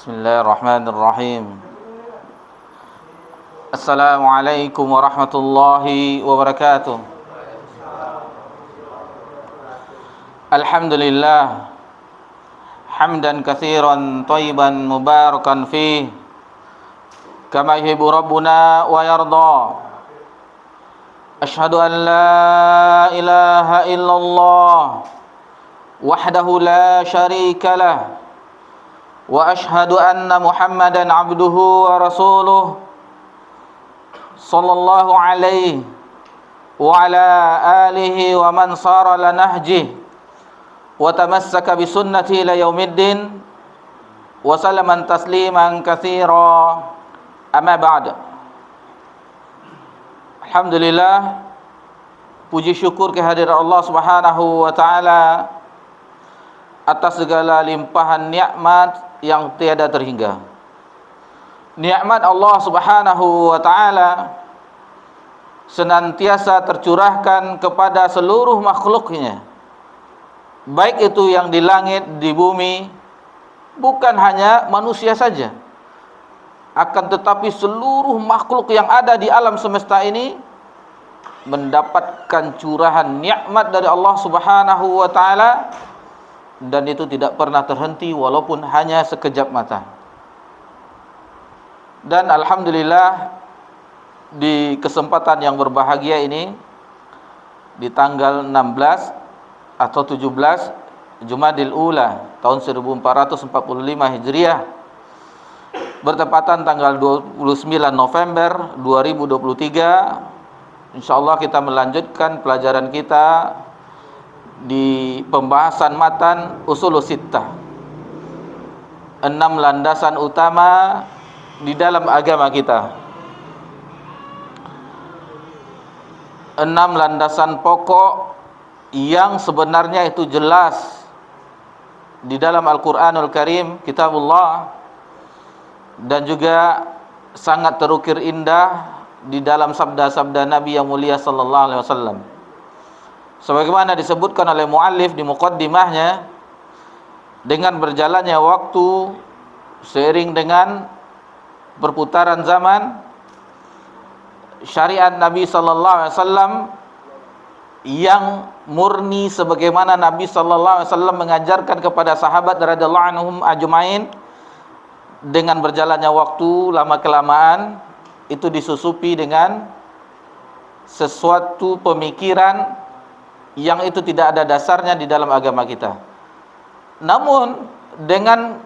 Bismillahirrahmanirrahim. Assalamualaikum warahmatullahi wabarakatuh. Alhamdulillah hamdan katsiran thayyiban mubarakan fi kama yuhibbu rabbuna wa yarda. Asyhadu an la ilaha illallah wahdahu la syarika lah wa ashhadu anna Muhammadan abduhu wa rasuluh sallallahu alaihi wa ala alihi wa man sara ala nahjih wa tamassaka bi sunnati ila yaumiddin wa sallaman tasliman katsira. Amma ba'd. Alhamdulillah, puji syukur kehadirat Allah Subhanahu wa taala atas segala limpahan nikmat yang tiada terhingga. Nikmat Allah Subhanahu wa taala senantiasa tercurahkan kepada seluruh makhluknya, baik itu yang di langit, di bumi, bukan hanya manusia saja, akan tetapi seluruh makhluk yang ada di alam semesta ini mendapatkan curahan nikmat dari Allah Subhanahu wa taala, dan itu tidak pernah terhenti walaupun hanya sekejap mata. Dan alhamdulillah, di kesempatan yang berbahagia ini, di tanggal 16 atau 17 Jumadil Ula tahun 1445 Hijriah, bertepatan tanggal 29 November 2023, insyaallah kita melanjutkan pelajaran kita di pembahasan matan Ushulus Sittah, 6 landasan utama di dalam agama kita. 6 landasan pokok yang sebenarnya itu jelas di dalam Al-Quranul Karim, Kitabullah, dan juga sangat terukir indah di dalam sabda-sabda Nabi yang mulia sallallahu alaihi wasallam. Sebagaimana disebutkan oleh muallif di muqaddimahnya, dengan berjalannya waktu seiring dengan perputaran zaman, syariat Nabi sallallahu alaihi wasallam yang murni sebagaimana Nabi sallallahu alaihi wasallam mengajarkan kepada sahabat radhiyallahu anhum ajmain, dengan berjalannya waktu lama kelamaan itu disusupi dengan sesuatu pemikiran yang itu tidak ada dasarnya di dalam agama kita. Namun dengan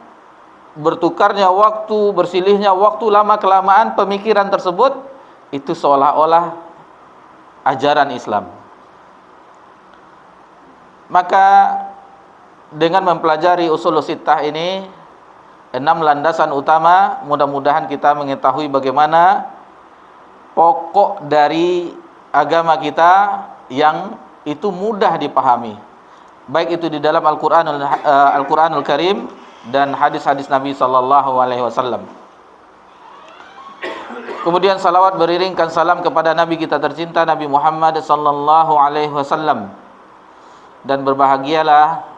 bertukarnya waktu, bersilihnya waktu lama kelamaan, pemikiran tersebut itu seolah-olah ajaran Islam. Maka dengan mempelajari Ushulus Sittah ini, 6 landasan utama, mudah-mudahan kita mengetahui bagaimana pokok dari agama kita yang itu mudah dipahami, baik itu di dalam Al-Quranul Karim dan hadis-hadis Nabi sallallahu alaihi wasallam. Kemudian salawat beriringkan salam kepada Nabi kita tercinta Nabi Muhammad sallallahu alaihi wasallam. Dan berbahagialah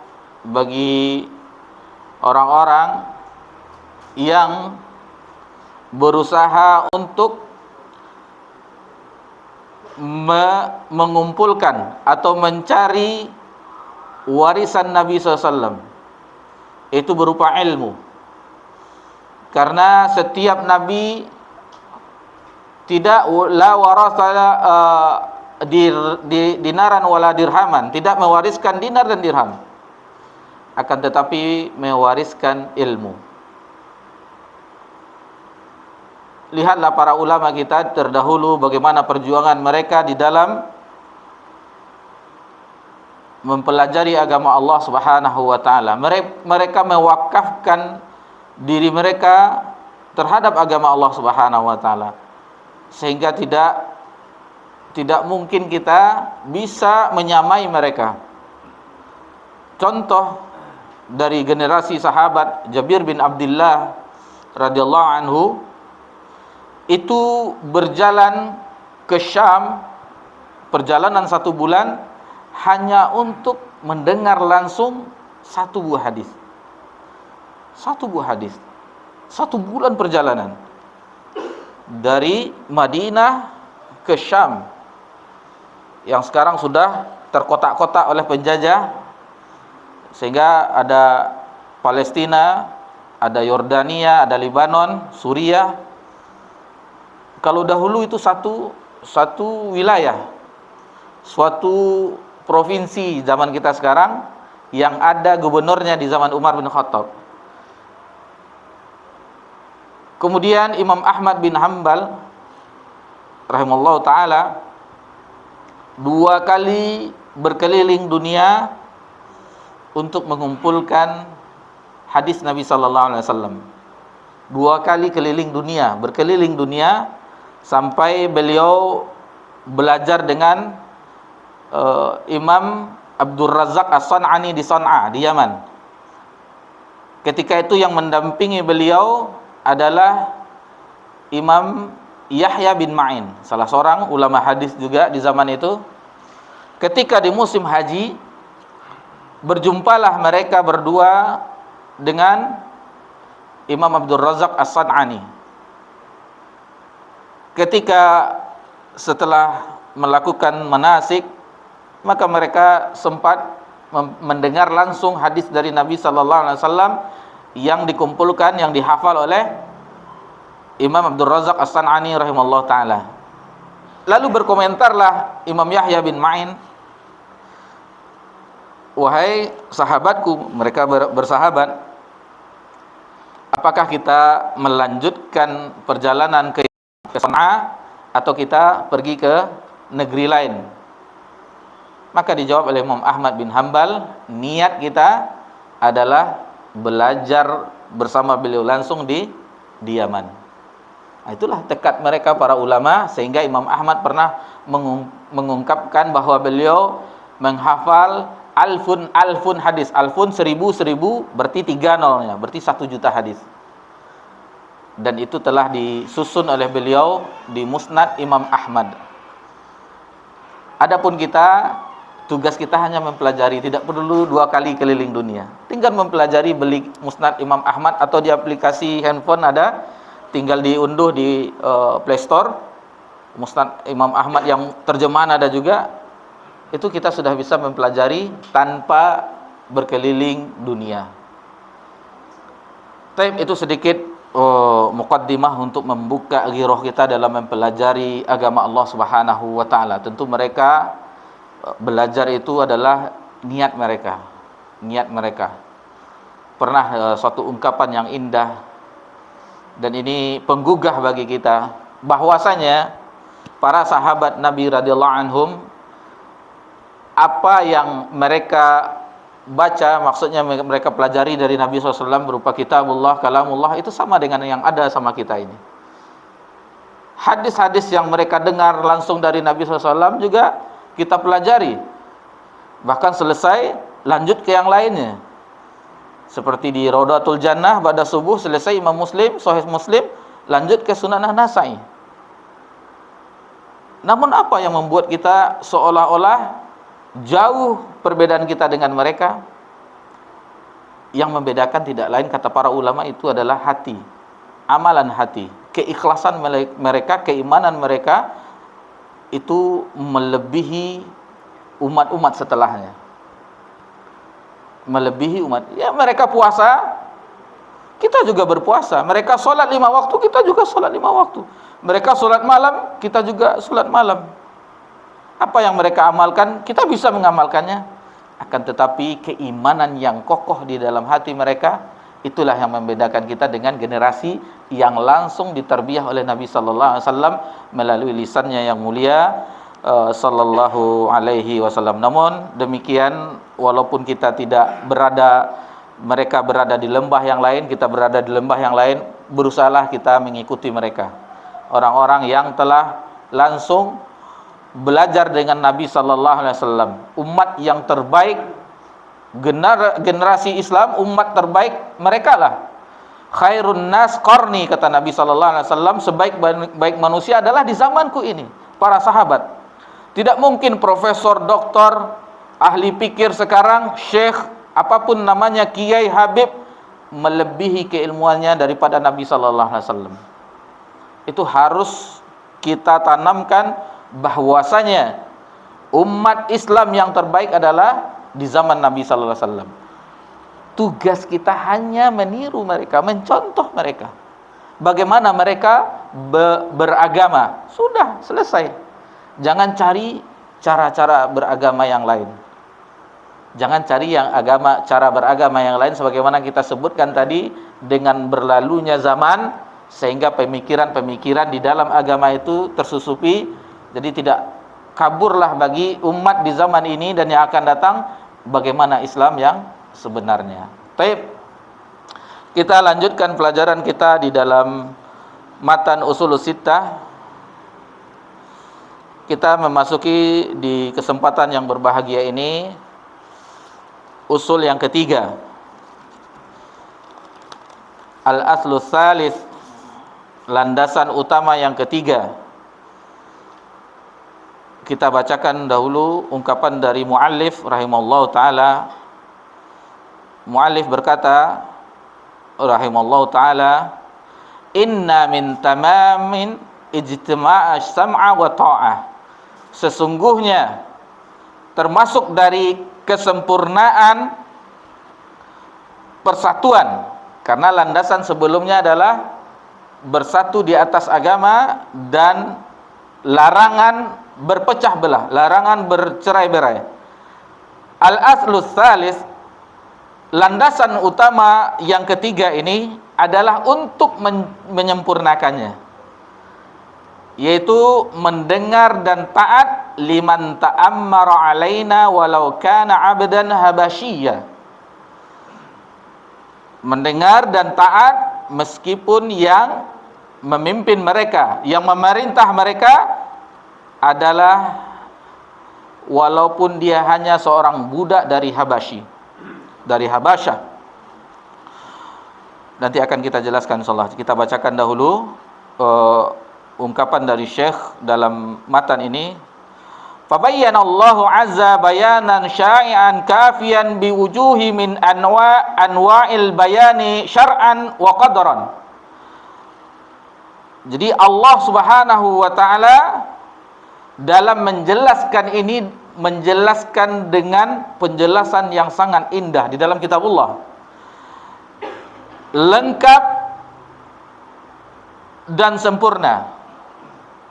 bagi orang-orang yang berusaha untuk mengumpulkan atau mencari warisan Nabi SAW, itu berupa ilmu. Karena setiap Nabi tidak la warasa dinaran wala dirhaman, tidak mewariskan dinar dan dirham, akan tetapi mewariskan ilmu. Lihatlah para ulama kita terdahulu bagaimana perjuangan mereka di dalam mempelajari agama Allah Subhanahu wa taala. Mereka mewakafkan diri mereka terhadap agama Allah Subhanahu wa taala, sehingga tidak mungkin kita bisa menyamai mereka. Contoh dari generasi sahabat, Jabir bin Abdullah radhiyallahu anhu itu berjalan ke Syam, perjalanan 1 bulan hanya untuk mendengar langsung 1 buah hadis. 1 buah hadis. 1 bulan perjalanan dari Madinah ke Syam yang sekarang sudah terkotak-kotak oleh penjajah, sehingga ada Palestina, ada Yordania, ada Lebanon, Suriah. Kalau dahulu itu satu wilayah, suatu provinsi. Zaman kita sekarang yang ada gubernurnya di zaman Umar bin Khattab. Kemudian Imam Ahmad bin Hanbal rahimallahu taala 2 kali berkeliling dunia untuk mengumpulkan hadis Nabi sallallahu alaihi wasallam. 2 kali berkeliling dunia sampai beliau belajar dengan Imam Abdul Razak As-San'ani di San'a, di Yaman. Ketika itu yang mendampingi beliau adalah Imam Yahya bin Ma'in, salah seorang ulama hadis juga di zaman itu. Ketika di musim haji, berjumpalah mereka berdua dengan Imam Abdul Razak As-San'ani. Ketika setelah melakukan manasik, maka mereka sempat mendengar langsung hadis dari Nabi sallallahu alaihi wasallam yang dikumpulkan, yang dihafal oleh Imam Abdul Razak As-San'ani rahimahullah ta'ala. Lalu berkomentarlah Imam Yahya bin Ma'in, "Wahai sahabatku," mereka bersahabat, "apakah kita melanjutkan perjalanan ke San'a atau kita pergi ke negeri lain?" Maka dijawab oleh Imam Ahmad bin Hanbal, niat kita adalah belajar bersama beliau langsung di Yaman. Nah, itulah tekad mereka para ulama, sehingga Imam Ahmad pernah mengungkapkan bahwa beliau menghafal alfun hadis. Alfun 1000 berarti 3 nolnya, berarti 1 juta hadis. Dan itu telah disusun oleh beliau di Musnad Imam Ahmad. Adapun kita, tugas kita hanya mempelajari, tidak perlu 2 kali keliling dunia. Tinggal mempelajari, beli Musnad Imam Ahmad atau di aplikasi handphone ada, tinggal diunduh di Play Store. Musnad Imam Ahmad yang terjemahan ada juga. Itu kita sudah bisa mempelajari tanpa berkeliling dunia. Itu sedikit muqaddimah untuk membuka giroh kita dalam mempelajari agama Allah Subhanahu wa taala. Tentu mereka belajar itu adalah niat mereka. Pernah suatu ungkapan yang indah, dan ini penggugah bagi kita, bahwasanya para sahabat Nabi radhiyallahu anhum, apa yang mereka baca, maksudnya mereka pelajari dari Nabi SAW berupa kitabullah, kalamullah, itu sama dengan yang ada sama kita ini. Hadis-hadis yang mereka dengar langsung dari Nabi SAW juga kita pelajari. Bahkan selesai, lanjut ke yang lainnya. Seperti di Raudatul Jannah, pada subuh selesai Imam Muslim, Sahih Muslim, lanjut ke Sunan An-Nasai. Namun apa yang membuat kita seolah-olah jauh perbedaan kita dengan mereka? Yang membedakan tidak lain, kata para ulama, itu adalah hati, amalan hati, keikhlasan mereka, keimanan mereka itu melebihi umat-umat setelahnya. Melebihi umat. Ya, mereka puasa, kita juga berpuasa. Mereka sholat 5 waktu, kita juga sholat 5 waktu. Mereka sholat malam, kita juga sholat malam. Apa yang mereka amalkan, kita bisa mengamalkannya. Akan tetapi keimanan yang kokoh di dalam hati mereka, itulah yang membedakan kita dengan generasi yang langsung ditarbiyah oleh Nabi sallallahu alaihi wasallam melalui lisannya yang mulia sallallahu alaihi wasallam. Namun demikian, walaupun kita tidak berada, mereka berada di lembah yang lain, kita berada di lembah yang lain, berusahalah kita mengikuti mereka. Orang-orang yang telah langsung belajar dengan Nabi sallallahu alaihi wasallam, umat yang terbaik, generasi Islam, umat terbaik mereka lah. Khairun nas qarni, kata Nabi sallallahu alaihi wasallam, sebaik manusia adalah di zamanku ini, para sahabat. Tidak mungkin profesor, doktor, ahli pikir sekarang, syekh, apapun namanya, kiai, habib, melebihi keilmuannya daripada Nabi sallallahu alaihi wasallam. Itu harus kita tanamkan bahwasanya umat Islam yang terbaik adalah di zaman Nabi sallallahu alaihi wasallam. Tugas kita hanya meniru mereka, mencontoh mereka. Bagaimana mereka beragama. Sudah, selesai. Jangan cari cara-cara beragama yang lain. Jangan cari cara beragama yang lain sebagaimana kita sebutkan tadi, dengan berlalunya zaman sehingga pemikiran-pemikiran di dalam agama itu tersusupi. Jadi tidak kaburlah bagi umat di zaman ini dan yang akan datang bagaimana Islam yang sebenarnya. Baik. Kita lanjutkan pelajaran kita di dalam matan Ushulus Sittah. Kita memasuki di kesempatan yang berbahagia ini usul yang ketiga, al-aslus tsalits, landasan utama yang ketiga. Kita bacakan dahulu ungkapan dari muallif rahimallahu taala. Muallif berkata rahimallahu taala, inna min tamamin ijtima' as-sam'a wa ta'ah. Sesungguhnya termasuk dari kesempurnaan persatuan, karena landasan sebelumnya adalah bersatu di atas agama dan larangan berpecah belah, larangan bercerai-berai. Al-aslus tsalits, landasan utama yang ketiga ini adalah untuk menyempurnakannya, yaitu mendengar dan taat liman ta'ammara alaina walau kana 'abdan habasyiyya. Mendengar dan taat meskipun yang memimpin mereka, yang memerintah mereka adalah walaupun dia hanya seorang budak dari Habasyi, dari Habasyah. Nanti akan kita jelaskan insyaallah. Kita bacakan dahulu ungkapan dari Syekh dalam matan ini. Fabayyanallahu azza bayanan sya'i'an kafiyan biwujuhi min anwa'il bayani syar'an wa qadran. Jadi Allah Subhanahu wa taala dalam menjelaskan ini menjelaskan dengan penjelasan yang sangat indah di dalam kitabullah. Lengkap dan sempurna.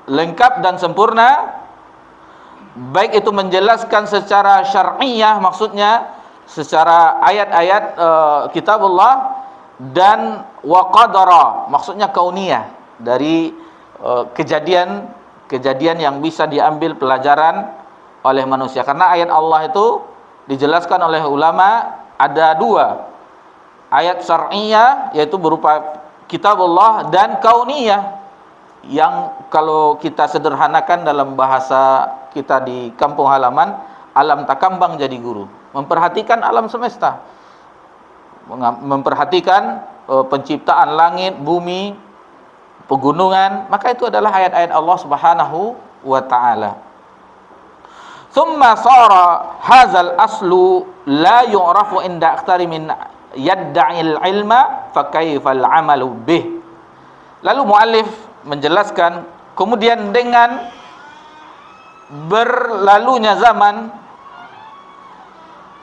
Lengkap dan sempurna, baik itu menjelaskan secara syar'iyah, maksudnya secara ayat-ayat kitabullah, dan wa qadara, maksudnya kauniyah, dari kejadian yang bisa diambil pelajaran oleh manusia. Karena ayat Allah itu dijelaskan oleh ulama ada dua, ayat syar'iyah yaitu berupa kitabullah, dan kauniyah yang kalau kita sederhanakan dalam bahasa kita di kampung halaman, alam takambang jadi guru, memperhatikan alam semesta, memperhatikan penciptaan langit, bumi, pegunungan, maka itu adalah ayat-ayat Allah Subhanahu wa taala. Thumma sara hadzal aslu la yu'rafu inda aktsari min yadda'il ilma fa kaifal 'amalu bih. Lalu muallif menjelaskan, kemudian dengan berlalunya zaman,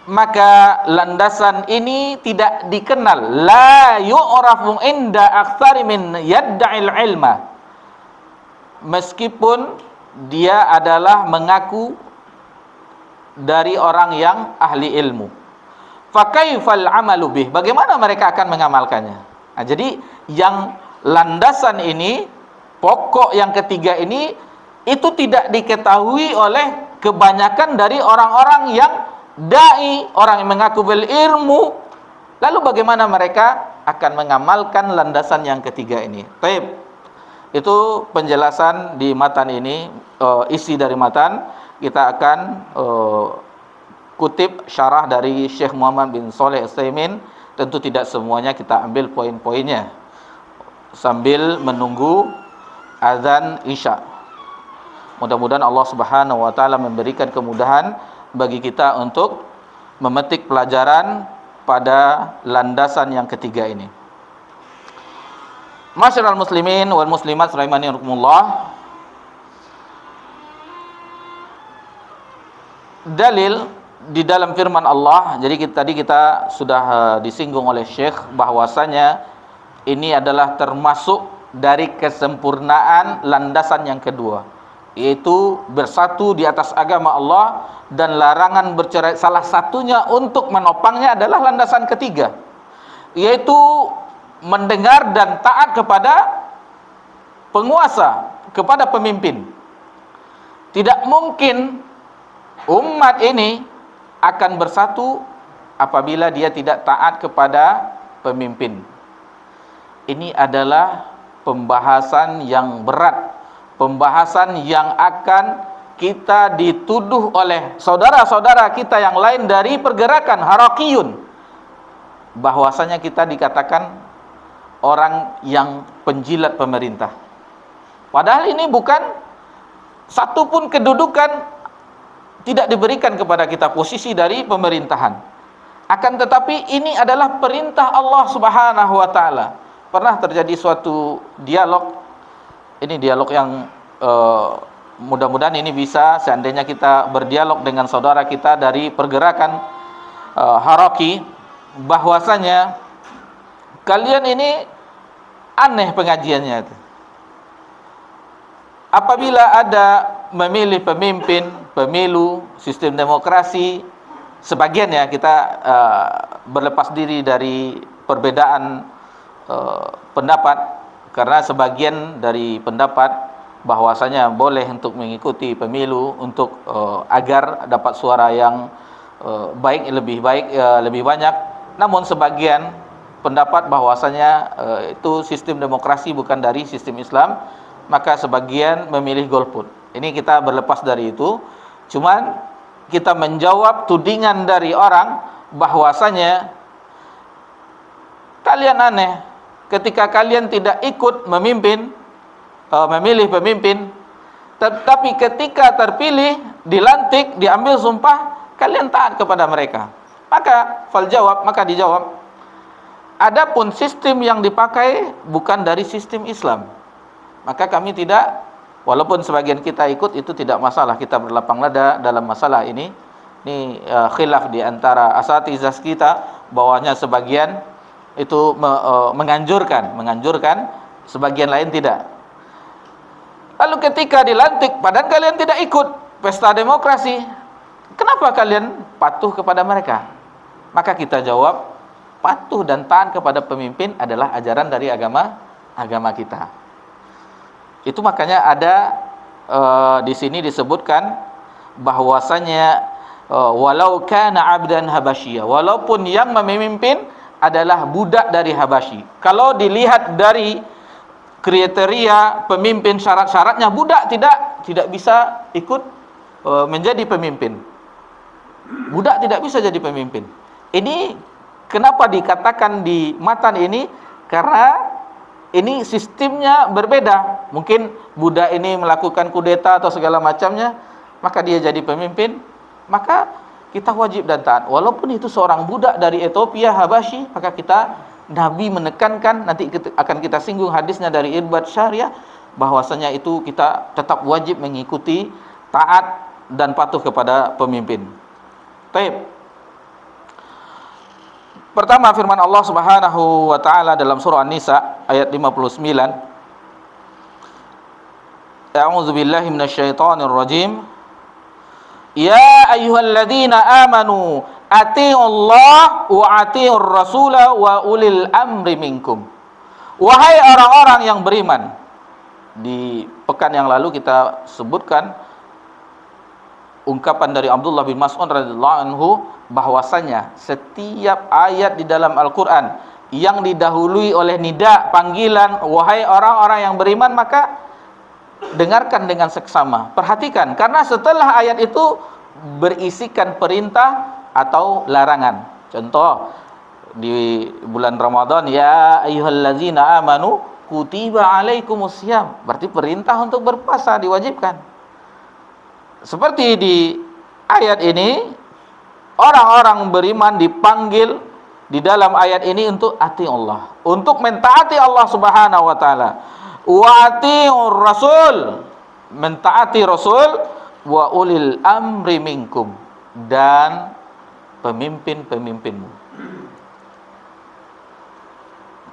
maka landasan ini tidak dikenal, la yu'rafu inda aktsari min yadda'il ilma, meskipun dia adalah mengaku dari orang yang ahli ilmu. Fa kaifal 'amalu bih, bagaimana mereka akan mengamalkannya? Nah, jadi yang landasan ini, pokok yang ketiga ini, itu tidak diketahui oleh kebanyakan dari orang-orang yang dai, orang yang mengaku berilmu. Lalu bagaimana mereka akan mengamalkan landasan yang ketiga ini? Baik, itu penjelasan di matan ini, isi dari matan. Kita akan kutip syarah dari Syekh Muhammad bin Shalih Al-Utsaimin. Tentu tidak semuanya kita ambil poin-poinnya sambil menunggu azan Isya. Mudah-mudahan Allah Subhanahu wa taala memberikan kemudahan bagi kita untuk memetik pelajaran pada landasan yang ketiga ini. Masyarul muslimin wal muslimat rahimani rahimakumullah. Dalil di dalam firman Allah. Jadi tadi kita sudah disinggung oleh Syekh bahwasanya ini adalah termasuk dari kesempurnaan landasan yang kedua, yaitu bersatu di atas agama Allah dan larangan bercerai. Salah satunya untuk menopangnya adalah landasan ketiga, yaitu mendengar dan taat kepada penguasa, kepada pemimpin. Tidak mungkin umat ini akan bersatu apabila dia tidak taat kepada pemimpin. Ini adalah pembahasan yang berat, pembahasan yang akan kita dituduh oleh saudara-saudara kita yang lain dari pergerakan harakiyun, bahwasanya kita dikatakan orang yang penjilat pemerintah. Padahal ini bukan satu pun kedudukan tidak diberikan kepada kita posisi dari pemerintahan. Akan tetapi ini adalah perintah Allah Subhanahu wa taala. Pernah terjadi suatu dialog. Ini dialog yang mudah-mudahan ini bisa, seandainya kita berdialog dengan saudara kita dari pergerakan Haraki, bahwasanya kalian ini aneh pengajiannya itu. Apabila ada memilih pemimpin, pemilu, sistem demokrasi, sebagian ya kita berlepas diri dari perbedaan pendapat, karena sebagian dari pendapat bahwasanya boleh untuk mengikuti pemilu untuk agar dapat suara yang lebih banyak. Namun sebagian pendapat bahwasanya itu sistem demokrasi bukan dari sistem Islam, maka sebagian memilih golput. Ini kita berlepas dari itu. Cuman kita menjawab tudingan dari orang bahwasanya kalian aneh ketika kalian tidak ikut memimpin, memilih pemimpin, tetapi ketika terpilih, dilantik, diambil sumpah, kalian taat kepada mereka. Maka dijawab, adapun sistem yang dipakai bukan dari sistem Islam, maka kami tidak, walaupun sebagian kita ikut, itu tidak masalah, kita berlapang dada dalam masalah ini. Ini khilaf di antara asatizah kita, bahwanya sebagian itu menganjurkan, sebagian lain tidak. Lalu ketika dilantik, padahal kalian tidak ikut pesta demokrasi, kenapa kalian patuh kepada mereka? Maka kita jawab, patuh dan taat kepada pemimpin adalah ajaran dari agama kita. Itu makanya ada di sini disebutkan bahwasanya walau kana abdan habasyiyah, walaupun yang memimpin adalah budak dari Habasyi. Kalau dilihat dari kriteria pemimpin, syarat-syaratnya, budak tidak bisa ikut menjadi pemimpin. Budak tidak bisa jadi pemimpin. Ini kenapa dikatakan di matan ini? Karena ini sistemnya berbeda. Mungkin budak ini melakukan kudeta atau segala macamnya, maka dia jadi pemimpin, maka kita wajib dan taat. Walaupun itu seorang budak dari Ethiopia, Habasyi, maka Nabi menekankan, nanti akan kita singgung hadisnya dari Irbad Syariah, bahwasanya itu kita tetap wajib mengikuti, taat dan patuh kepada pemimpin. Baik. Pertama, firman Allah Subhanahu wa taala dalam surah An-Nisa ayat 59. A'udzu billahi minasyaitonir rajim. Ya ayyuhalladzina amanu atiiullah wa atiiur rasula wa ulil amri minkum. Wahai orang-orang yang beriman. Di pekan yang lalu kita sebutkan ungkapan dari Abdullah bin Mas'ud radhiyallahu anhu, bahwasanya setiap ayat di dalam Al-Qur'an yang didahului oleh nida, panggilan, wahai orang-orang yang beriman, maka dengarkan dengan seksama, perhatikan, karena setelah ayat itu berisikan perintah atau larangan. Contoh di bulan Ramadan, ya ayyuhallazina amanu kutiba alaikumusiyam, berarti perintah untuk berpuasa diwajibkan. Seperti di ayat ini, orang-orang beriman dipanggil di dalam ayat ini untuk ati Allah, untuk mentaati Allah Subhanahu wa taala. Wa atiur rasul, mentaati Rasul, wa ulil amri minkum, dan pemimpin-pemimpinmu.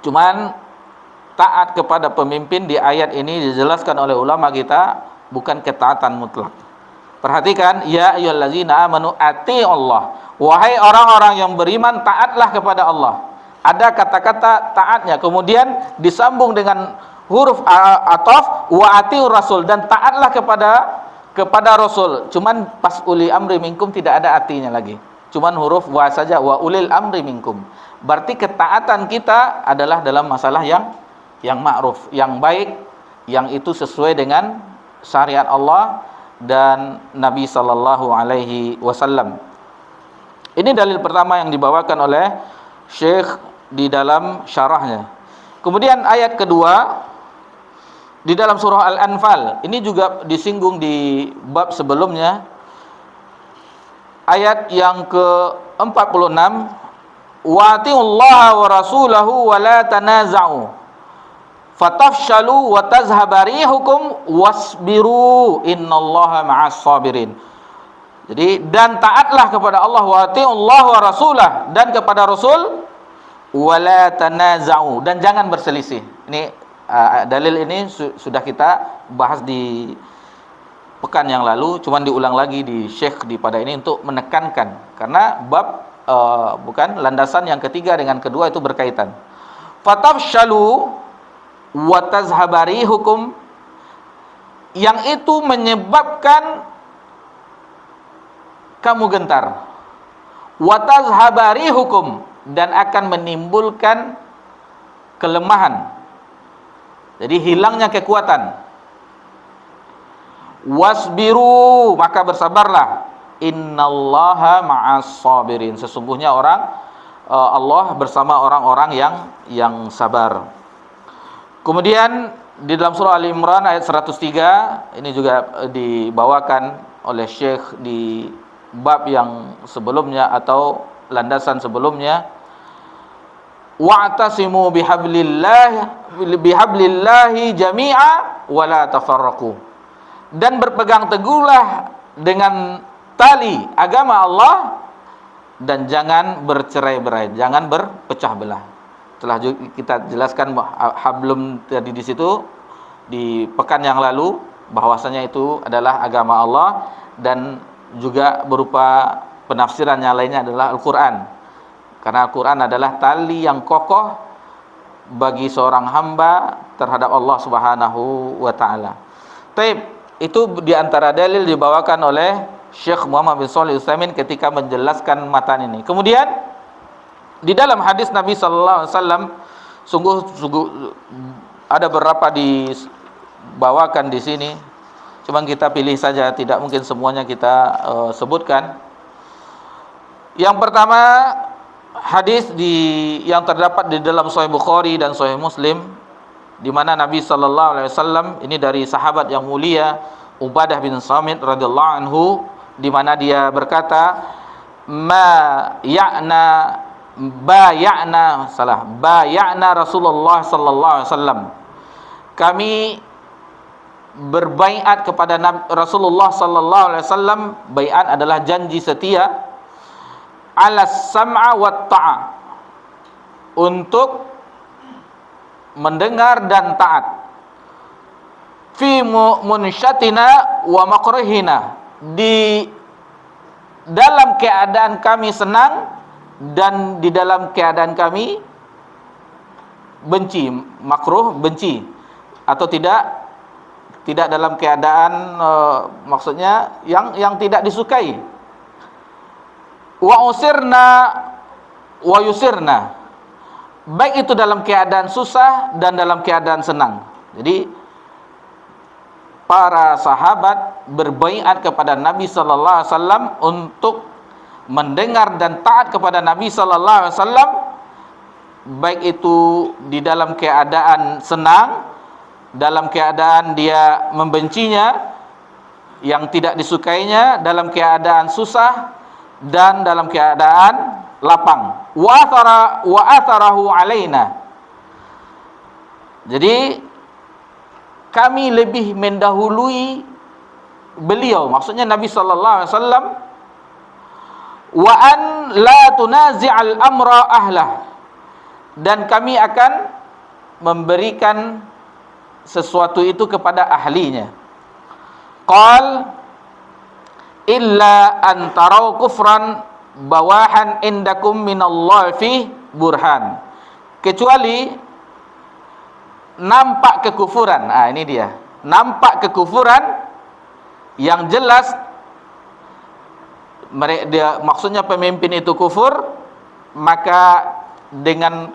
Cuman taat kepada pemimpin di ayat ini dijelaskan oleh ulama kita bukan ketaatan mutlak. Perhatikan, ya ayyuhallazina amanu ati Allah. Wahai orang-orang yang beriman, taatlah kepada Allah. Ada kata-kata taatnya, kemudian disambung dengan huruf ataf, wa atiur rasul, dan taatlah kepada Rasul. Cuman pas uli amri minkum tidak ada artinya lagi. Cuman huruf wa saja, wa ulil amri minkum. Berarti ketaatan kita adalah dalam masalah yang ma'ruf, yang baik, yang itu sesuai dengan syariat Allah dan Nabi sallallahu alaihi wasallam. Ini dalil pertama yang dibawakan oleh Syekh di dalam syarahnya. Kemudian ayat kedua di dalam surah Al-Anfal, ini juga disinggung di bab sebelumnya. Ayat yang ke-46, wa atiullaha wa rasulahu wa la tanaza'u fatafshalu wa tazhaba rihukum wasbiru innallaha ma'as sabirin. Jadi, dan taatlah kepada Allah, wa atiullaha wa rasulah, dan kepada Rasul, wa la tanaza'u, dan jangan berselisih. Ini dalil ini sudah kita bahas di pekan yang lalu, cuman diulang lagi di Syekh pada ini untuk menekankan, karena bab bukan landasan yang ketiga dengan kedua itu berkaitan. Fatafshalu wa tazhabari hukum, yang itu menyebabkan kamu gentar. Wa tazhabari hukum, dan akan menimbulkan kelemahan. Jadi hilangnya kekuatan. Wasbiru, maka bersabarlah. Innallaha ma'as sabirin, sesungguhnya Allah bersama orang-orang yang sabar. Kemudian di dalam surah Al-Imran ayat 103, ini juga dibawakan oleh Syekh di bab yang sebelumnya atau landasan sebelumnya. Wa'tasimu bihablillahi jami'a wa la tafarraqu, dan berpegang teguhlah dengan tali agama Allah dan jangan bercerai-berai, jangan berpecah belah. Telah kita jelaskan hablum tadi di situ di pekan yang lalu, bahwasanya itu adalah agama Allah, dan juga berupa penafsirannya lainnya adalah Al-Qur'an. Karena Al-Qur'an adalah tali yang kokoh bagi seorang hamba terhadap Allah Subhanahu wa taala. Taib, itu diantara dalil dibawakan oleh Syekh Muhammad bin Shalih Al-Utsaimin ketika menjelaskan matan ini. Kemudian di dalam hadis Nabi sallallahu alaihi wasallam sungguh ada beberapa dibawakan di sini. Cuma kita pilih saja, tidak mungkin semuanya kita sebutkan. Yang pertama, hadis yang terdapat di dalam Sahih Bukhari dan Sahih Muslim, di mana Nabi sallallahu alaihi wasallam, ini dari sahabat yang mulia Ubadah bin Samit radhiyallahu anhu, di mana dia berkata, bay'na Rasulullah sallallahu alaihi wasallam, kami berbaiat kepada Rasulullah sallallahu alaihi wasallam. Baiat adalah janji setia, ala sam'a wa ta'a, untuk mendengar dan taat, fi munsyatina wa makrihina, di dalam keadaan kami senang dan di dalam keadaan kami benci. Makruh, benci, atau tidak dalam keadaan maksudnya yang tidak disukai. Wa usirna wa yusirna, baik itu dalam keadaan susah dan dalam keadaan senang. Jadi para sahabat berbaiat kepada Nabi sallallahu alaihi wasallam untuk mendengar dan taat kepada Nabi sallallahu alaihi wasallam, baik itu di dalam keadaan senang, dalam keadaan dia membencinya, yang tidak disukainya, dalam keadaan susah, dan dalam keadaan lapang. Wa atharahu alaina. Jadi kami lebih mendahului beliau, maksudnya Nabi sallallahu alaihi wasallam, wa an la tunazi'al amra ahlah, dan kami akan memberikan sesuatu itu kepada ahlinya. Qal illa an tarau kufran bawahan indakum minallahi fi burhan, kecuali nampak kekufuran. Ini dia, nampak kekufuran yang jelas. Dia maksudnya pemimpin itu kufur, maka dengan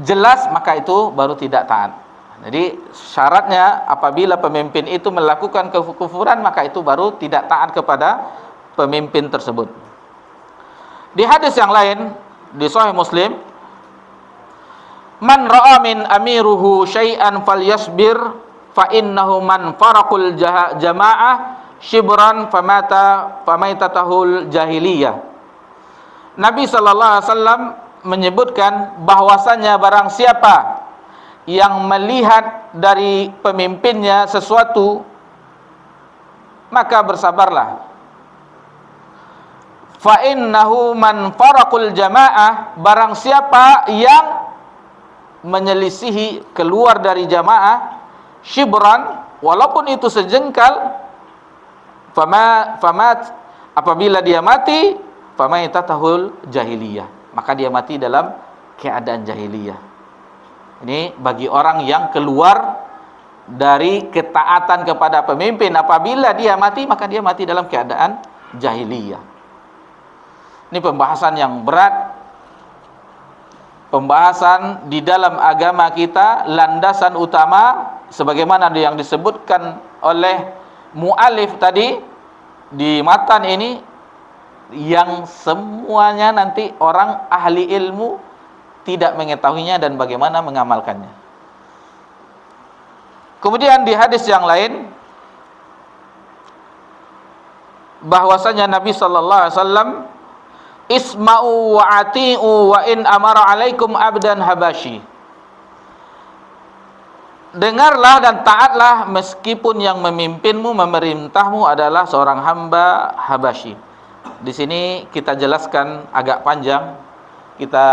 jelas maka itu baru tidak taat. Jadi syaratnya apabila pemimpin itu melakukan kekufuran, maka itu baru tidak taat kepada pemimpin tersebut. Di hadis yang lain di Sahih Muslim, man ra'a min amiruhu syai'an falyasbir fa innahu man faraqul jamaah shibran famaitatahul jahiliyah. Nabi sallallahu alaihi wasallam menyebutkan bahwasanya barang siapa yang melihat dari pemimpinnya sesuatu, maka bersabarlah. Fa innahu man faraqul jamaah, barang siapa yang menyelisihi, keluar dari jamaah, shibran, walaupun itu sejengkal, famat, apabila dia mati, famaitatahul jahiliyah, maka dia mati dalam keadaan jahiliyah. Ini bagi orang yang keluar dari ketaatan kepada pemimpin. Apabila dia mati, maka dia mati dalam keadaan jahiliyah. Ini pembahasan yang berat, pembahasan di dalam agama kita. Landasan utama sebagaimana yang disebutkan oleh mu'alif tadi di matan ini, yang semuanya nanti orang ahli ilmu tidak mengetahuinya dan bagaimana mengamalkannya. Kemudian di hadis yang lain, bahwasanya Nabi sallallahu alaihi wasallam, isma'u wa ati'u wa in amara alaikum abdan habashi, dengarlah dan taatlah meskipun yang memimpinmu, memerintahmu adalah seorang hamba Habashi. Di sini kita jelaskan agak panjang. Kita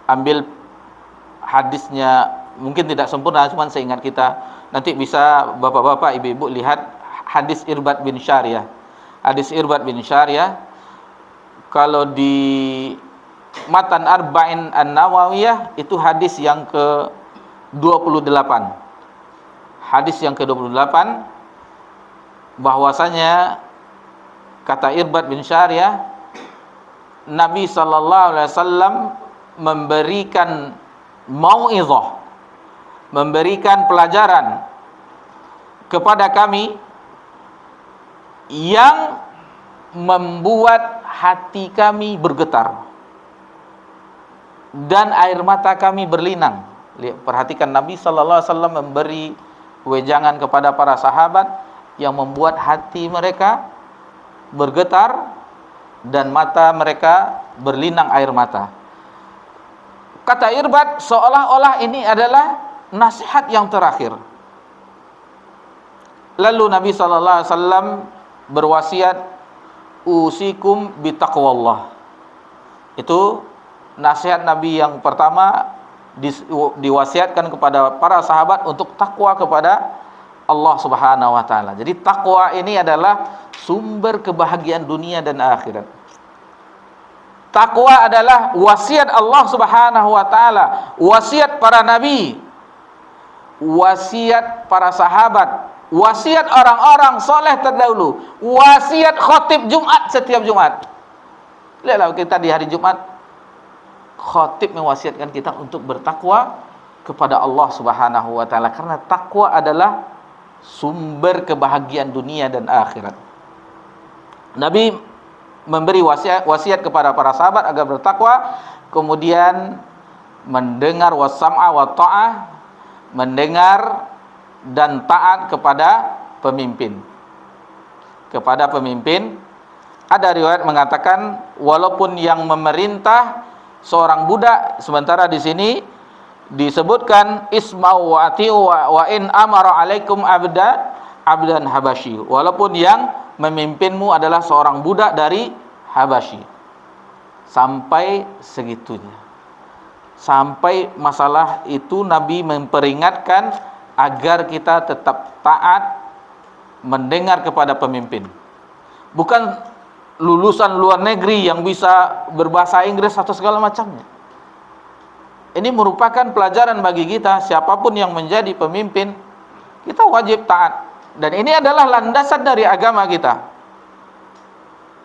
ambil hadisnya, mungkin tidak sempurna, cuma seingat kita. Nanti bisa bapak-bapak, ibu-ibu lihat hadis Irbad bin Syariyah. Hadis Irbad bin Syariyah, kalau di Matan Arba'in An-Nawawiyah, itu hadis yang ke-28. Hadis yang ke-28, bahwasanya kata Irbad bin Syariyah, Nabi sallallahu alaihi wasallam memberikan mau'izah, memberikan pelajaran kepada kami yang membuat hati kami bergetar dan air mata kami berlinang. Perhatikan, Nabi sallallahu alaihi wasallam memberi wejangan kepada para sahabat yang membuat hati mereka bergetar dan mata mereka berlinang air mata. Kata Irbad, seolah-olah ini adalah nasihat yang terakhir. Lalu Nabi sallallahu alaihi wasallam berwasiat, usikum bitaqwallah. Itu nasihat Nabi yang pertama, diwasiatkan kepada para sahabat untuk takwa kepada Allah Subhanahu wa taala. Jadi takwa ini adalah sumber kebahagiaan dunia dan akhirat. Takwa adalah wasiat Allah Subhanahu wa taala, wasiat para nabi, wasiat para sahabat, wasiat orang-orang soleh terdahulu, wasiat khatib Jumat setiap Jumat. Lihatlah kita di hari Jumat, khatib mewasiatkan kita untuk bertakwa kepada Allah Subhanahu wa taala, karena takwa adalah sumber kebahagiaan dunia dan akhirat. Nabi memberi wasiat kepada para sahabat agar bertakwa, kemudian mendengar wasam'a wa ta'ah, mendengar dan taat kepada pemimpin. Kepada pemimpin ada riwayat mengatakan walaupun yang memerintah seorang budak, sementara di sini disebutkan isma'u wa ati'u wa in amara alaikum abdan habasyi, walaupun yang memimpinmu adalah seorang budak dari Habasyi. Sampai segitunya, sampai masalah itu Nabi memperingatkan agar kita tetap taat mendengar kepada pemimpin. Bukan lulusan luar negeri yang bisa berbahasa Inggris atau segala macamnya. Ini merupakan pelajaran bagi kita, siapapun yang menjadi pemimpin, kita wajib taat. Dan ini adalah landasan dari agama kita.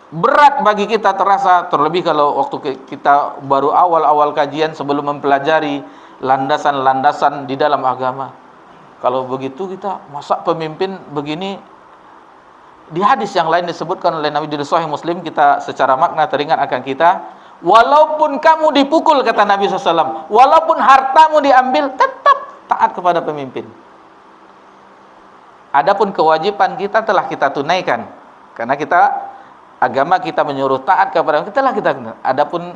Berat bagi kita terasa, terlebih kalau waktu kita baru awal-awal kajian sebelum mempelajari landasan-landasan di dalam agama. Kalau begitu kita, masa pemimpin begini? Di hadis yang lain disebutkan oleh Nabi di Sahih Muslim, kita secara makna teringat akan kita, walaupun kamu dipukul, kata Nabi SAW, walaupun hartamu diambil, tetap taat kepada pemimpin. Adapun kewajiban kita telah kita tunaikan, karena agama kita menyuruh taat kepada kita, telah kita. Adapun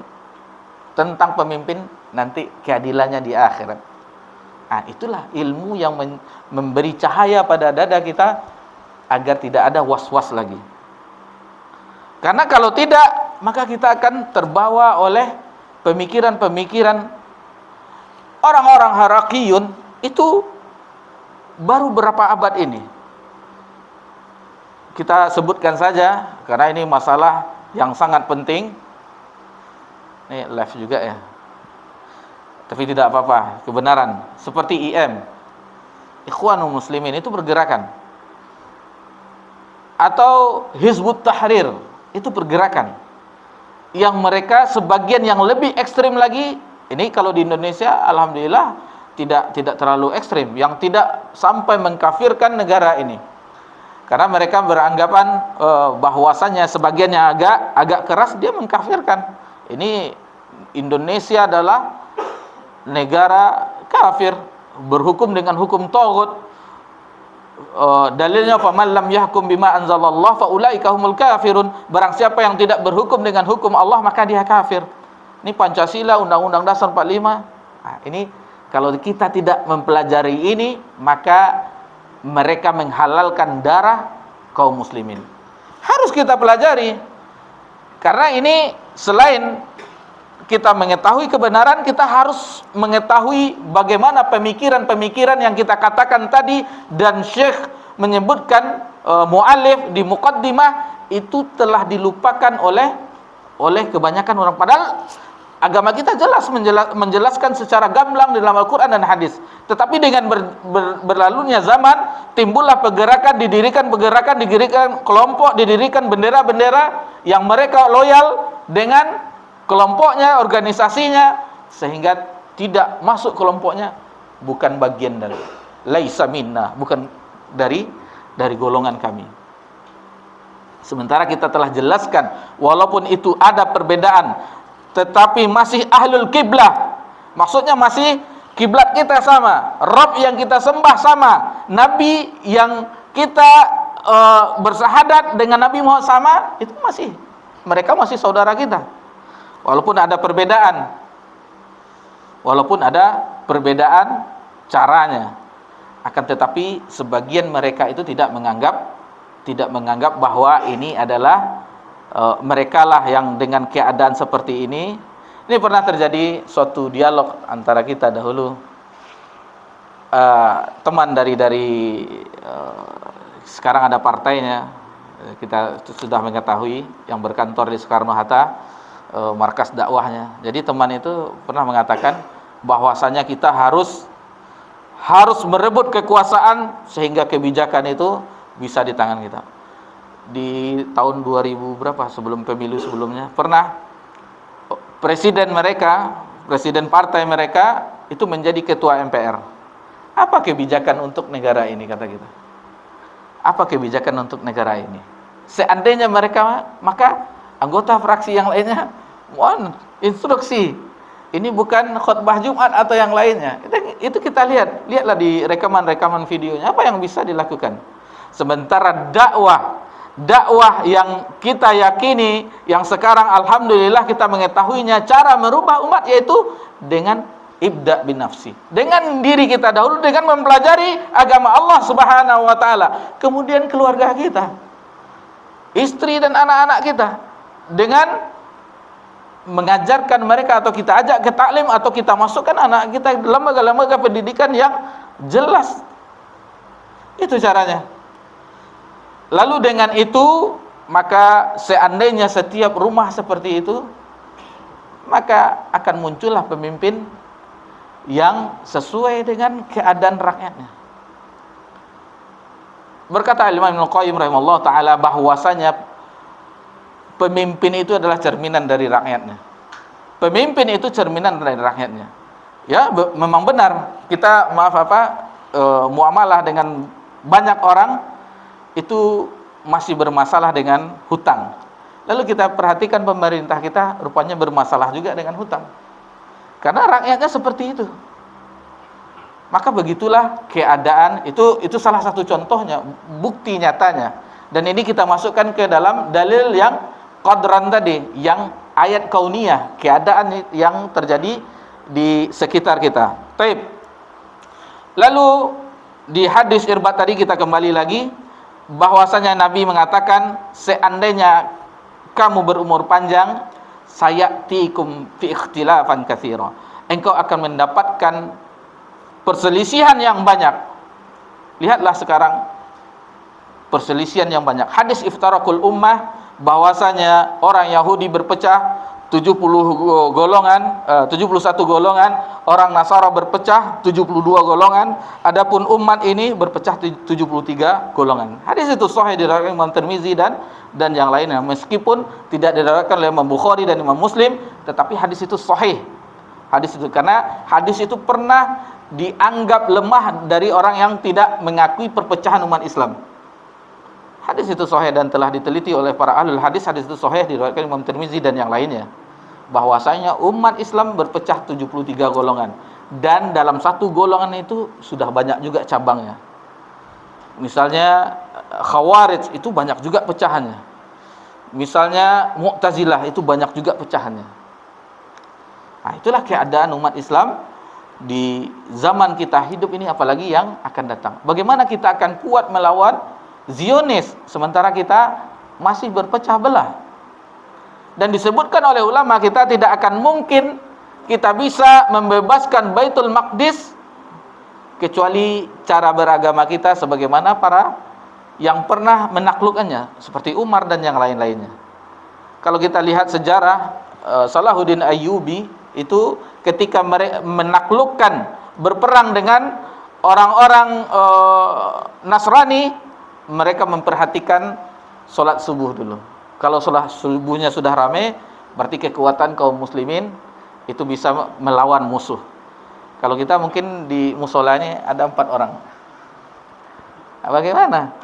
tentang pemimpin, nanti keadilannya di akhirat. Nah, itulah ilmu yang memberi cahaya pada dada kita agar tidak ada was-was lagi. Karena kalau tidak, maka kita akan terbawa oleh pemikiran-pemikiran orang-orang harakiyun itu baru berapa abad ini. Kita sebutkan saja karena ini masalah yang sangat penting. Ini live juga ya. Tapi tidak apa-apa, kebenaran. Seperti IM, Ikhwanul Muslimin, itu pergerakan. Atau Hizbut Tahrir, itu pergerakan. Yang mereka sebagian yang lebih ekstrim lagi, ini kalau di Indonesia alhamdulillah tidak terlalu ekstrim, yang tidak sampai mengkafirkan negara ini. Karena mereka beranggapan bahwasannya sebagian yang agak keras dia mengkafirkan. Ini Indonesia adalah negara kafir, berhukum dengan hukum taghut. Dalilnya faman lam yahkum bima anzalallah faulaika humul kafirun. Barang siapa yang tidak berhukum dengan hukum Allah, maka dia kafir. Ini Pancasila, Undang-Undang Dasar 45. Nah, ini kalau kita tidak mempelajari ini, maka mereka menghalalkan darah kaum muslimin. Harus kita pelajari. Karena ini selain kita mengetahui kebenaran, kita harus mengetahui bagaimana pemikiran-pemikiran yang kita katakan tadi, dan Syekh menyebutkan mu'alif di muqaddimah itu telah dilupakan oleh kebanyakan orang. Padahal agama kita jelas menjelaskan secara gamblang di dalam Al-Quran dan hadis. Tetapi dengan berlalunya zaman, timbullah didirikan kelompok, didirikan bendera-bendera yang mereka loyal dengan kelompoknya, organisasinya, sehingga tidak masuk kelompoknya, bukan bagian dari laisa minna, bukan dari golongan kami. Sementara kita telah jelaskan, walaupun itu ada perbedaan, tetapi masih ahlul kiblah. Maksudnya masih kiblat kita sama, Rabb yang kita sembah sama, Nabi yang kita bersahadat dengan Nabi Muhammad sama, itu mereka masih saudara kita. Walaupun ada perbedaan caranya, akan tetapi sebagian mereka itu tidak menganggap bahwa ini adalah mereka lah yang dengan keadaan seperti ini. Ini pernah terjadi suatu dialog antara kita dahulu, teman dari sekarang ada partainya, kita sudah mengetahui, yang berkantor di Soekarno-Hatta, markas dakwahnya. Jadi teman itu pernah mengatakan bahwasanya kita harus merebut kekuasaan sehingga kebijakan itu bisa di tangan kita. Di tahun 2000 berapa, sebelum pemilu sebelumnya, pernah presiden partai mereka itu menjadi ketua MPR. Apa kebijakan untuk negara ini, kata kita? Apa kebijakan untuk negara ini? Seandainya mereka, maka anggota fraksi yang lainnya mohon instruksi. Ini bukan khutbah Jumat atau yang lainnya. Itu kita lihatlah di rekaman videonya, apa yang bisa dilakukan. Sementara dakwah dakwah yang kita yakini, yang sekarang alhamdulillah kita mengetahuinya, cara merubah umat yaitu dengan ibda' bin nafsi, dengan diri kita dahulu, dengan mempelajari agama Allah Subhanahu wa taala, kemudian keluarga kita, istri dan anak-anak kita, dengan mengajarkan mereka, atau kita ajak ke taklim, atau kita masukkan anak kita ke lembaga-lembaga pendidikan yang jelas. Itu caranya. Lalu dengan itu, maka seandainya setiap rumah seperti itu, maka akan muncullah pemimpin yang sesuai dengan keadaan rakyatnya. Berkata Imam Ibnu Qayyim rahimahullah ta'ala bahwasanya pemimpin itu adalah cerminan dari rakyatnya. Pemimpin itu cerminan dari rakyatnya. Ya, memang benar. Kita muamalah dengan banyak orang itu masih bermasalah dengan hutang. Lalu kita perhatikan pemerintah kita rupanya bermasalah juga dengan hutang. Karena rakyatnya seperti itu. Maka begitulah keadaan itu salah satu contohnya, bukti nyatanya. Dan ini kita masukkan ke dalam dalil yang qadran tadi, yang ayat kauniyah, keadaan yang terjadi di sekitar kita. Taib. Lalu di hadis Irbad tadi kita kembali lagi, bahwasanya Nabi mengatakan, seandainya kamu berumur panjang, sayatikum fi ikhtilafan katsira, engkau akan mendapatkan perselisihan yang banyak. Lihatlah sekarang perselisihan yang banyak. Hadis iftarakul ummah, bahwasanya orang Yahudi berpecah 71 golongan, orang Nasara berpecah 72 golongan, adapun umat ini berpecah 73 golongan. Hadis itu sahih diriwayatkan Imam Tirmizi dan yang lainnya, meskipun tidak diriwayatkan oleh Imam Bukhari dan Imam Muslim, tetapi hadis itu sahih. Hadis itu, karena hadis itu pernah dianggap lemah dari orang yang tidak mengakui perpecahan umat Islam. Hadis itu sahih dan telah diteliti oleh para ahlul hadis. Hadis itu sahih diriwayatkan Imam Tirmizi dan yang lainnya, bahwasanya umat Islam berpecah 73 golongan, dan dalam satu golongan itu sudah banyak juga cabangnya. Misalnya Khawarij itu banyak juga pecahannya. Misalnya Mu'tazilah itu banyak juga pecahannya. Nah, itulah keadaan umat Islam di zaman kita hidup ini, apalagi yang akan datang. Bagaimana kita akan kuat melawan Zionis sementara kita masih berpecah belah? Dan disebutkan oleh ulama, kita tidak akan mungkin kita bisa membebaskan Baitul Maqdis kecuali cara beragama kita sebagaimana para yang pernah menaklukkannya, seperti Umar dan yang lain-lainnya. Kalau kita lihat sejarah, Salahuddin Ayyubi itu ketika mereka menaklukkan, berperang dengan orang-orang Nasrani, mereka memperhatikan sholat subuh dulu. Kalau sholat subuhnya sudah ramai, berarti kekuatan kaum muslimin itu bisa melawan musuh. Kalau kita mungkin di musolanya ada 4 orang, bagaimana?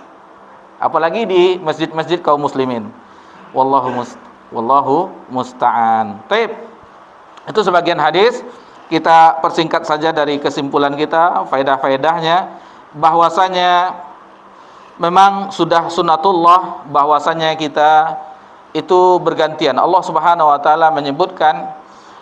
Apalagi di masjid-masjid kaum muslimin. Wallahu musta'an. Taib. Itu sebagian hadis. Kita persingkat saja dari kesimpulan kita, faedah-faedahnya, bahwasanya memang sudah sunnatullah bahwasanya kita itu bergantian. Allah Subhanahu wa taala menyebutkan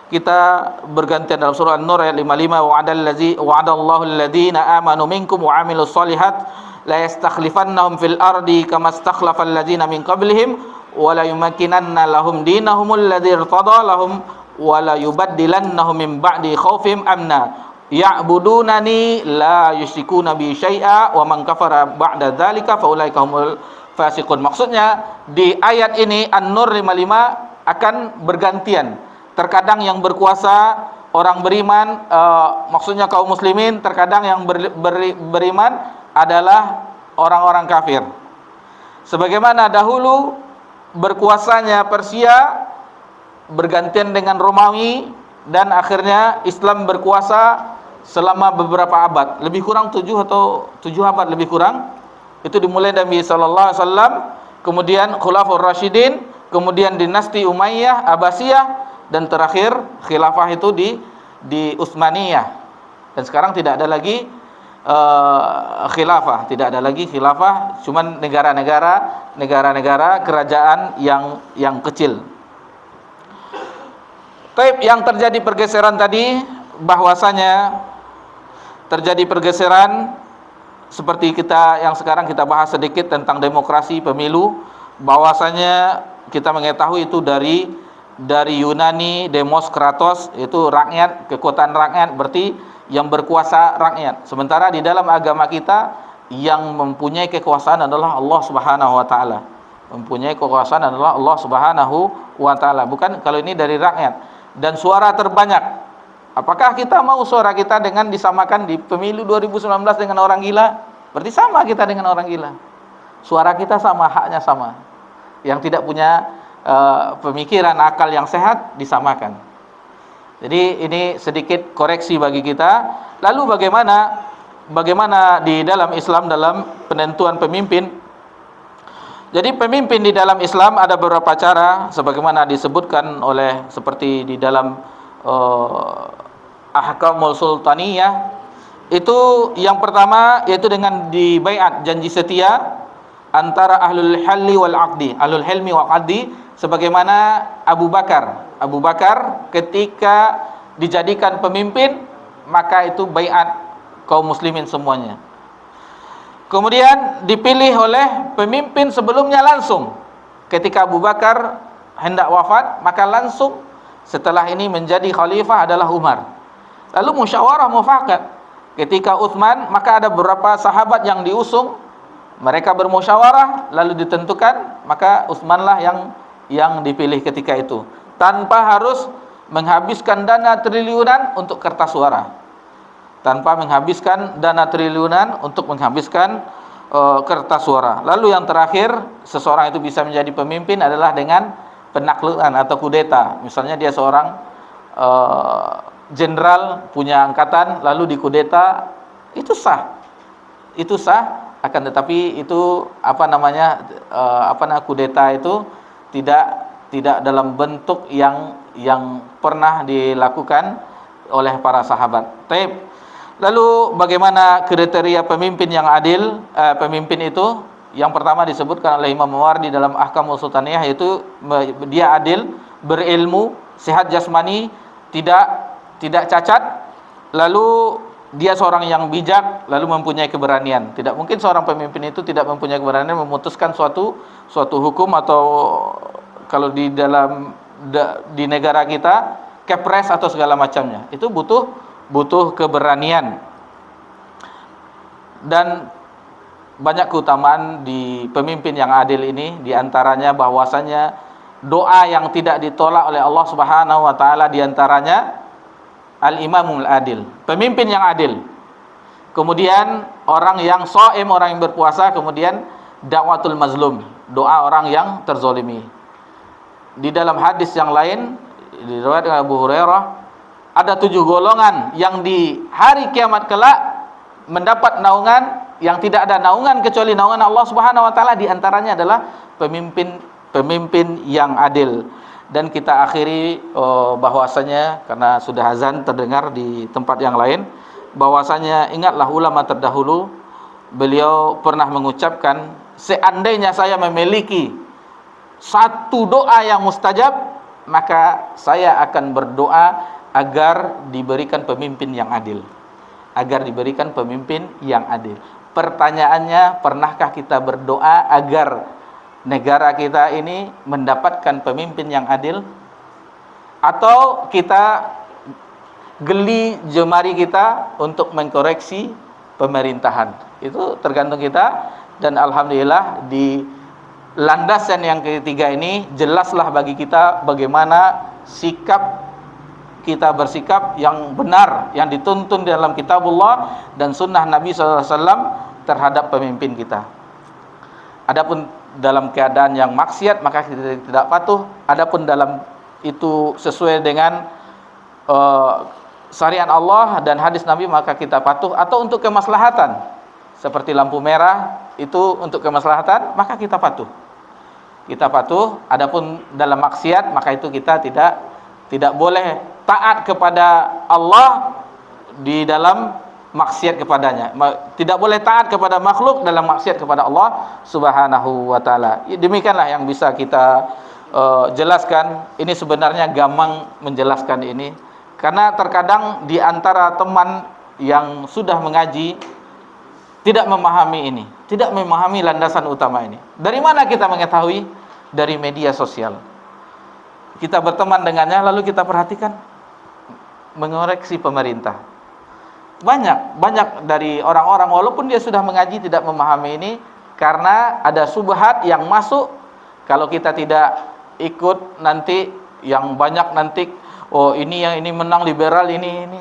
kita bergantian dalam surah An-Nur ayat 55, wa'adallahu alladhina amanu minkum wa 'amilus shalihat la yastakhlifannahum fil ardi kama istakhlafal ladzina min qablihim wa la yumakkinanna lahum dinahumul ladzi irtada lahum wa la yubaddilannahum min ba'di khaufihim amna ya'budunani la yusyrikuna bi syai'a wa man kafara ba'da dzalika fa ulaika humul fasiqun. Maksudnya di ayat ini An-Nur 55 akan bergantian. Terkadang yang berkuasa orang beriman, maksudnya kaum muslimin, terkadang yang beriman adalah orang-orang kafir. Sebagaimana dahulu berkuasanya Persia bergantian dengan Romawi, dan akhirnya Islam berkuasa selama beberapa abad, lebih kurang 7 abad lebih kurang. Itu dimulai Nabi sallallahu alaihi wasallam, kemudian Khulafaur Rasyidin, kemudian dinasti Umayyah, Abbasiyah, dan terakhir khilafah itu di Utsmaniyah. Dan sekarang tidak ada lagi khilafah, tidak ada lagi khilafah, cuman negara-negara kerajaan yang kecil. Taib, yang terjadi pergeseran tadi, bahwasanya terjadi pergeseran seperti yang sekarang kita bahas sedikit tentang demokrasi pemilu, bahwasanya kita mengetahui itu dari Yunani, demos kratos, itu rakyat, kekuatan rakyat, berarti yang berkuasa rakyat. Sementara di dalam agama kita yang mempunyai kekuasaan adalah Allah Subhanahu wa taala. Mempunyai kekuasaan adalah Allah Subhanahu wa taala, bukan kalau ini dari rakyat. Dan suara terbanyak, apakah kita mau suara kita dengan disamakan di pemilu 2019 dengan orang gila? Berarti sama kita dengan orang gila. Suara kita sama, haknya sama. Yang tidak punya pemikiran akal yang sehat disamakan. Jadi ini sedikit koreksi bagi kita. Lalu bagaimana di dalam Islam dalam penentuan pemimpin? Jadi pemimpin di dalam Islam ada beberapa cara sebagaimana disebutkan oleh seperti di dalam Ahkamul Sultaniyah. Itu yang pertama yaitu dengan dibaiat, janji setia antara ahlul halli wal aqdi, ahlul hilmi wal aqdi, sebagaimana Abu Bakar ketika dijadikan pemimpin, maka itu baiat kaum muslimin semuanya. Kemudian dipilih oleh pemimpin sebelumnya langsung. Ketika Abu Bakar hendak wafat, maka langsung setelah ini menjadi khalifah adalah Umar. Lalu musyawarah mufakat. Ketika Utsman, maka ada beberapa sahabat yang diusung, mereka bermusyawarah lalu ditentukan, maka Utsmanlah yang dipilih ketika itu, tanpa harus menghabiskan dana triliunan untuk kertas suara. Tanpa menghabiskan dana triliunan untuk menghabiskan kertas suara. Lalu yang terakhir, seseorang itu bisa menjadi pemimpin adalah dengan penaklukan atau kudeta. Misalnya dia seorang jenderal punya angkatan lalu dikudeta, itu sah. Itu sah, akan tetapi itu kudeta itu tidak dalam bentuk yang pernah dilakukan oleh para sahabat. Taib. Lalu bagaimana kriteria pemimpin yang adil? Pemimpin itu yang pertama disebutkan oleh Imam Mawardi dalam Ahkamul Sultaniyah, yaitu dia adil, berilmu, sehat jasmani, tidak cacat, lalu dia seorang yang bijak, lalu mempunyai keberanian. Tidak mungkin seorang pemimpin itu tidak mempunyai keberanian memutuskan suatu hukum, atau kalau di negara kita kepres atau segala macamnya. Itu butuh keberanian. Dan banyak keutamaan di pemimpin yang adil ini, diantaranya bahwasanya doa yang tidak ditolak oleh Allah Subhanahu wa taala, diantaranya al-imamul adil, pemimpin yang adil. Kemudian orang yang shaim, orang yang berpuasa. Kemudian dakwatul mazlum, doa orang yang terzolimi. Di dalam hadis yang lain diriwayatkan Abu Hurairah, ada 7 golongan yang di hari kiamat kelak mendapat naungan yang tidak ada naungan kecuali naungan Allah Subhanahu wa taala. Di antaranya adalah pemimpin yang adil. Dan kita akhiri bahwasanya karena sudah azan terdengar di tempat yang lain, bahwasanya ingatlah ulama terdahulu, beliau pernah mengucapkan, seandainya saya memiliki satu doa yang mustajab, maka saya akan berdoa agar diberikan pemimpin yang adil. Agar diberikan pemimpin yang adil. Pertanyaannya, pernahkah kita berdoa agar negara kita ini mendapatkan pemimpin yang adil? Atau kita geli jemari kita untuk mengkoreksi pemerintahan? Itu tergantung kita. Dan alhamdulillah di landasan yang ketiga ini jelaslah bagi kita bagaimana kita bersikap yang benar, yang dituntun dalam kitabullah dan sunnah Nabi SAW terhadap pemimpin kita. Adapun dalam keadaan yang maksiat, maka kita tidak patuh. Adapun dalam itu sesuai dengan syariat Allah dan hadis Nabi, maka kita patuh. Atau untuk kemaslahatan, seperti lampu merah itu untuk kemaslahatan, maka kita patuh. Kita patuh. Adapun dalam maksiat, maka itu kita tidak boleh taat kepada Allah di dalam maksiat kepadanya. Tidak boleh taat kepada makhluk dalam maksiat kepada Allah Subhanahu wa taala. Demikianlah yang bisa kita jelaskan. Ini sebenarnya gampang menjelaskan ini, karena terkadang di antara teman yang sudah mengaji tidak memahami ini, tidak memahami landasan utama ini. Dari mana kita mengetahui? Dari media sosial. Kita berteman dengannya, lalu kita perhatikan mengoreksi pemerintah. Banyak dari orang-orang walaupun dia sudah mengaji tidak memahami ini, karena ada subhat yang masuk. Kalau kita tidak ikut, nanti yang banyak nanti, oh ini yang ini menang liberal, ini.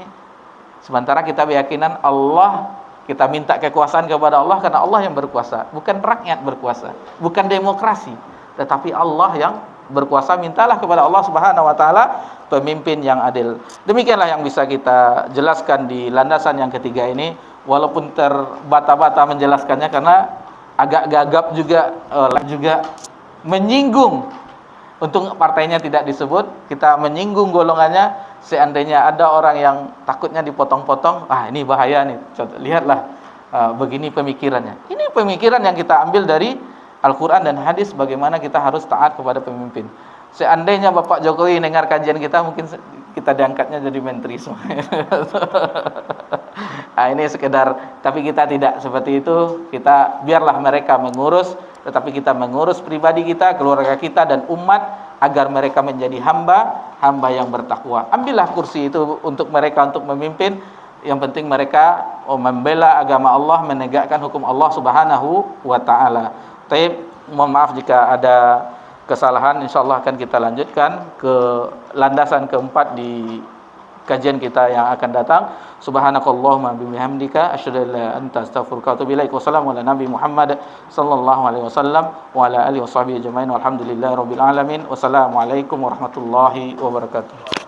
Sementara kita keyakinan Allah, kita minta kekuasaan kepada Allah karena Allah yang berkuasa, bukan rakyat berkuasa, bukan demokrasi, tetapi Allah yang berkuasa. Mintalah kepada Allah Subhanahu wa taala pemimpin yang adil. Demikianlah yang bisa kita jelaskan di landasan yang ketiga ini, walaupun terbata-bata menjelaskannya karena agak gagap juga menyinggung. Untung partainya tidak disebut, kita menyinggung golongannya. Seandainya ada orang yang takutnya dipotong-potong, ini bahaya nih. Lihatlah begini pemikirannya. Ini pemikiran yang kita ambil dari Al-Quran dan hadis, bagaimana kita harus taat kepada pemimpin. Seandainya Bapak Jokowi dengar kajian kita, mungkin kita diangkatnya jadi menteri semua. Ini sekedar, tapi kita tidak seperti itu. Kita biarlah mereka mengurus, tetapi kita mengurus pribadi kita, keluarga kita, dan umat, agar mereka menjadi hamba yang bertakwa. Ambillah kursi itu untuk mereka, untuk memimpin. Yang penting mereka membela agama Allah, menegakkan hukum Allah Subhanahu wa taala. Taib, mohon maaf jika ada kesalahan. Insyaallah akan kita lanjutkan ke landasan keempat di kajian kita yang akan datang. Subhanakallahumma bihamdika asyhadu an la ilaha illa anta astaghfiruka wa atubu ilaik. Wassalamu ala nabi Muhammad sallallahu alaihi wasallam wa ala alihi washabbihi ajmain. Walhamdulillahirabbil alamin. Wassalamualaikum warahmatullahi wabarakatuh.